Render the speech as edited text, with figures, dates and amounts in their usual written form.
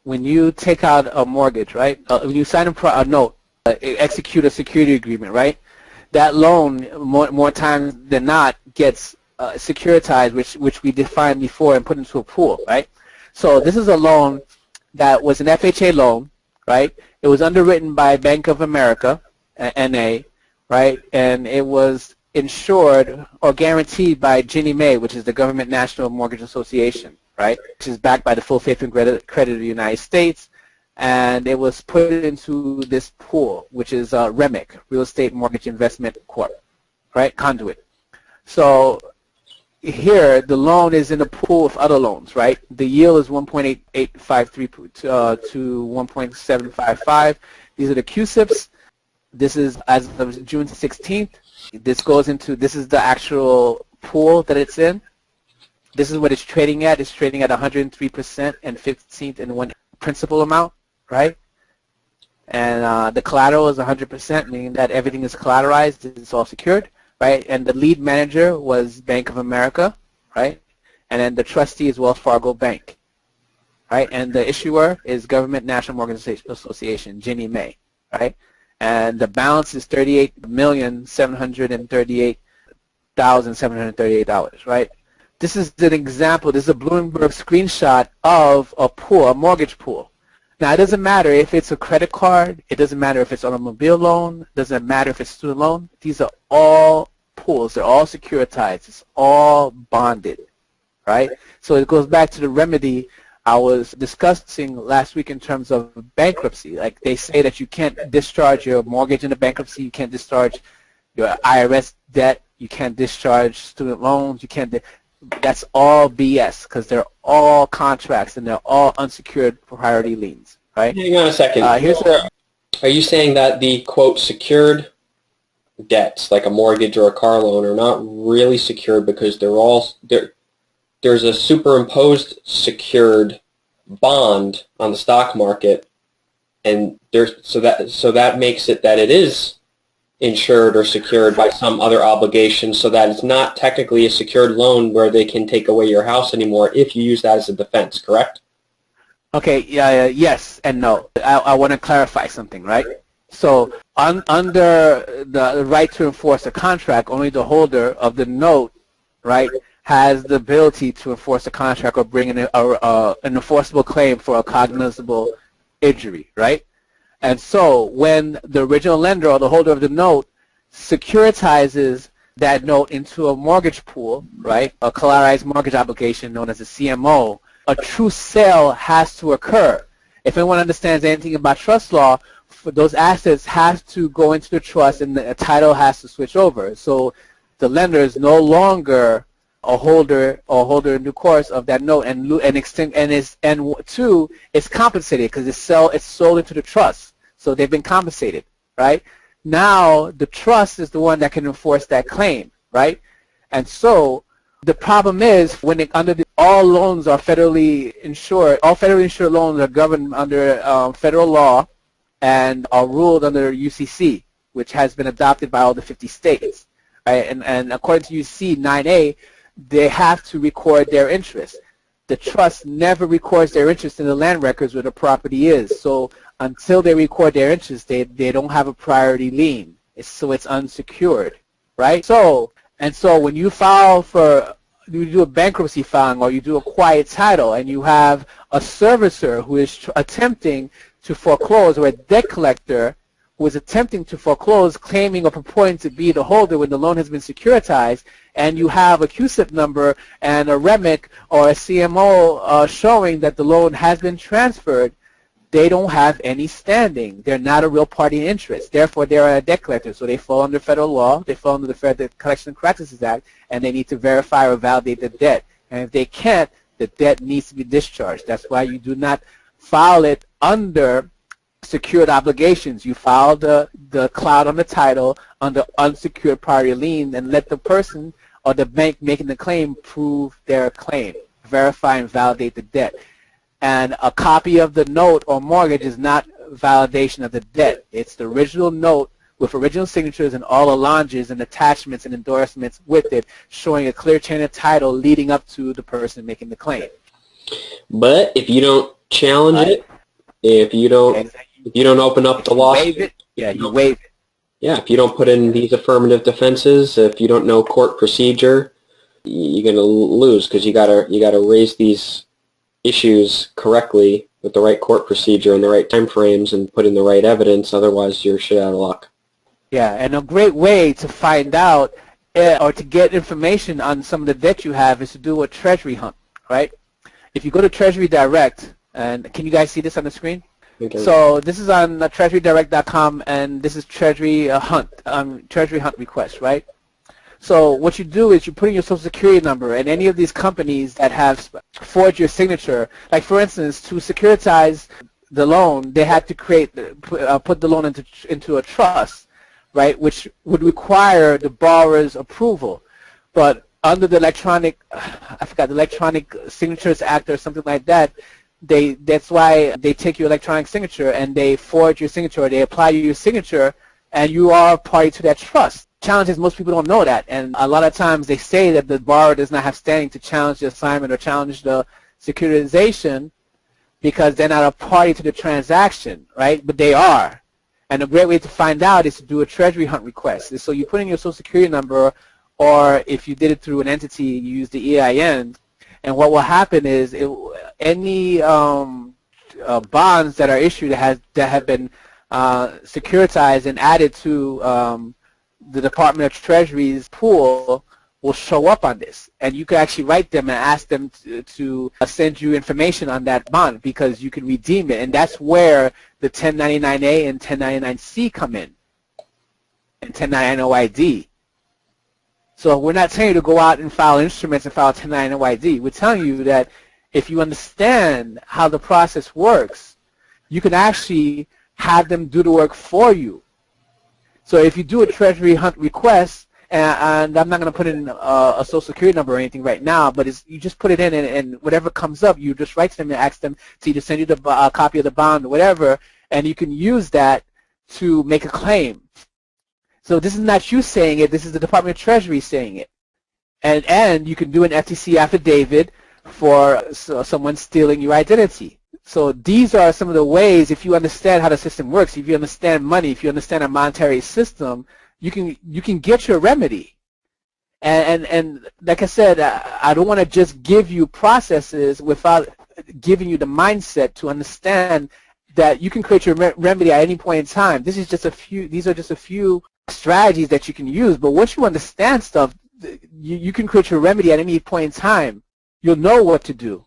when you take out a mortgage, right? When you sign a note, execute a security agreement, right? That loan, more times than not, gets securitized, which we defined before and put into a pool, right? So this is a loan that was an FHA loan, right? It was underwritten by Bank of America, NA, right? And it was insured or guaranteed by Ginnie Mae, which is the Government National Mortgage Association, right? Which is backed by the full faith and credit of the United States. And it was put into this pool, which is REMIC, Real Estate Mortgage Investment Corp, right? Conduit. So here, the loan is in a pool of other loans, right? The yield is 1.8853 to 1.755. These are the QSIPs. This is as of June 16th. This is the actual pool that it's in. This is what it's trading at. It's trading at 103% and 15th and 1 principal amount, right? And the collateral is 100%, meaning that everything is collateralized. It's all secured, right? And the lead manager was Bank of America, right? And then the trustee is Wells Fargo Bank, right? And the issuer is Government National Mortgage Association, Ginnie Mae, right? And the balance is $38,738,738, right? This is an example. This is a Bloomberg screenshot of a pool, a mortgage pool. Now, it doesn't matter if it's a credit card. It doesn't matter if it's automobile loan. It doesn't matter if it's student loan. These are all pools. They're all securitized. It's all bonded, right? So it goes back to the remedy I was discussing last week in terms of bankruptcy. Like they say that you can't discharge your mortgage in a bankruptcy. You can't discharge your IRS debt. You can't discharge student loans. You can't. That's all BS because they're all contracts and they're all unsecured priority liens, right? Hang on a second. Are you saying that the, quote, secured debts, like a mortgage or a car loan, are not really secured because there's a superimposed secured bond on the stock market, and so that makes it that it is insured or secured by some other obligation, so that it's not technically a secured loan where they can take away your house anymore if you use that as a defense, correct? Okay, yes and no. I want to clarify something, right? So under the right to enforce a contract, only the holder of the note, right, has the ability to enforce a contract or bring in an enforceable claim for a cognizable injury, right? And so when the original lender or the holder of the note securitizes that note into a mortgage pool, right, a collateralized mortgage obligation known as a CMO, a true sale has to occur. If anyone understands anything about trust law, for those assets have to go into the trust and the title has to switch over. So the lender is no longer a holder in due course of that note, and two, it's compensated because it's sold into the trust. So they've been compensated, right? Now the trust is the one that can enforce that claim, right? And so the problem is when all loans are federally insured, all federally insured loans are governed under federal law and are ruled under UCC, which has been adopted by all the 50 states, right? And according to UCC 9A, they have to record their interest. The trust never records their interest in the land records where the property is. So until they record their interest, they don't have a priority lien. So it's unsecured, right? So when you you do a bankruptcy filing or you do a quiet title and you have a servicer who is attempting to foreclose or a debt collector who is attempting to foreclose, claiming or purporting to be the holder when the loan has been securitized, and you have a QSIP number and a REMIC or a CMO showing that the loan has been transferred, they don't have any standing. They're not a real party in interest. Therefore, they're a debt collector. So they fall under federal law. They fall under the Fair Debt Collection and Practices Act, and they need to verify or validate the debt. And if they can't, the debt needs to be discharged. That's why you do not file it under secured obligations. You file the cloud on the title under unsecured priority lien and let the person or the bank making the claim prove their claim, verify and validate the debt. And a copy of the note or mortgage is not validation of the debt. It's the original note with original signatures and all allonges and attachments and endorsements with it, showing a clear chain of title leading up to the person making the claim. But if you don't challenge it If you don't open up the lawsuit, waive it. Yeah, you waive it. Yeah, if you don't put in these affirmative defenses, if you don't know court procedure, you're going to lose because you gotta raise these issues correctly with the right court procedure and the right time frames and put in the right evidence. Otherwise, you're shit out of luck. Yeah, and a great way to find out or to get information on some of the debt you have is to do a treasury hunt, right? If you go to Treasury Direct, and can you guys see this on the screen? Okay. So this is on treasurydirect.com, and this is Treasury Hunt request, right? So what you do is you put in your social security number, and any of these companies that have forged your signature, like for instance, to securitize the loan, they had to put the loan into a trust, right, which would require the borrower's approval. But under the Electronic Signatures Act or something like that, that's why they take your electronic signature and they forge your signature, or they apply your signature, and you are party to that trust. Challenge is most people don't know that, and a lot of times they say that the borrower does not have standing to challenge the assignment or challenge the securitization because they're not a party to the transaction, right? But they are. And a great way to find out is to do a treasury hunt request. So you put in your social security number, or if you did it through an entity, you use the EIN, and what will happen is any bonds that are issued that have been securitized and added to the Department of Treasury's pool will show up on this, and you can actually write them and ask them to send you information on that bond because you can redeem it, and that's where the 1099A and 1099C come in, and 1099OID. So we're not telling you to go out and file instruments and file 1099OID. We're telling you that if you understand how the process works, you can actually have them do the work for you. So if you do a treasury hunt request, and I'm not going to put in a social security number or anything right now, but you just put it in, and whatever comes up, you just write to them and ask them to either send you a copy of the bond or whatever, and you can use that to make a claim. So this is not you saying it, this is the Department of Treasury saying it. And you can do an FTC affidavit for someone stealing your identity. So these are some of the ways, if you understand how the system works, if you understand money, if you understand a monetary system, you can get your remedy. And like I said, I don't want to just give you processes without giving you the mindset to understand that you can create your remedy at any point in time. These are just a few strategies that you can use, but once you understand stuff, you can create your remedy at any point in time. You'll know what to do.